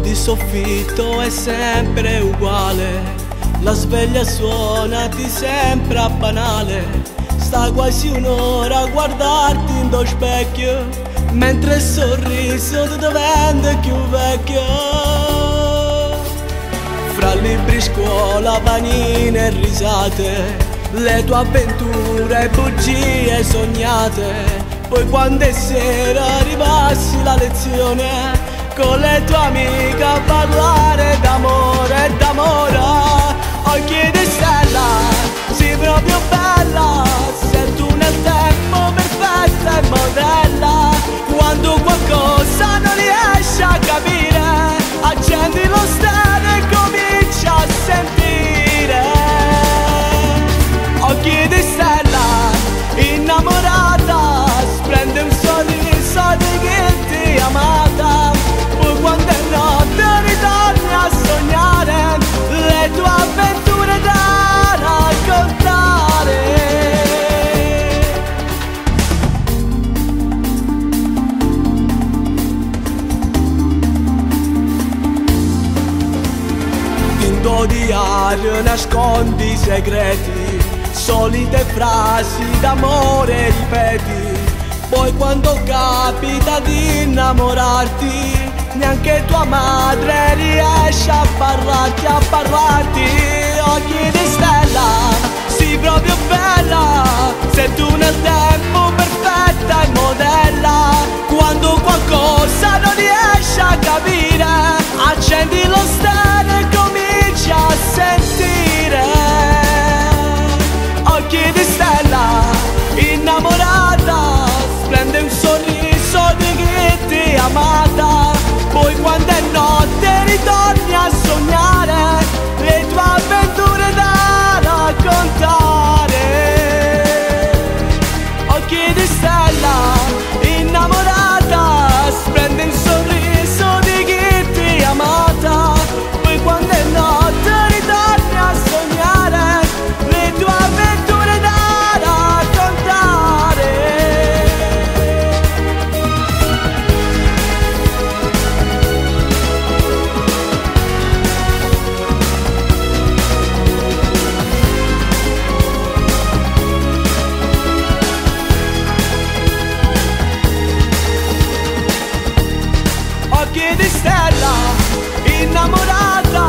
di soffitto è sempre uguale, la sveglia suonati sempre a banale. Sta quasi un'ora a guardarti in lo specchio, mentre il sorriso ti diventa più vecchio. Fra libri, scuola, panine e risate, le tue avventure e bugie sognate. Poi quando è sera ripassi la lezione con le tue amiche a parlare d'amore e d'amore. Occhi di stella, sei proprio bella, sei tu nel tempo perfetta e modella. Quando qualcosa non riesci a capire, accendi lo stelle e comincia a sentire. Occhi di stella, innamorata, splende un sorriso di chi ti amata. Poi quando è notte ritorni a sognare le tue avventure da raccontare. In tuo diario nascondi i segreti, solite frasi d'amore ripeti. Poi quando capita di innamorarti, neanche tua madre riesce a parlarti, a parlarti. Occhi di stella, sei proprio bella, sei tu nel tempo perfetta e modella. Quando qualcosa non riesci a capire, accendi lo stelle e cominci a sentire. Occhi di stella, innamorata, splende un sorriso di chi ti amata. Poi quando è notte ritorni a sognare le tue avventure da raccontare. Occhi di stella, innamorata, splende un sorriso di chi ti amata. Poi quando è notte ritorni a sognare le tue avventure da raccontare. Occhi di stella, innamorata,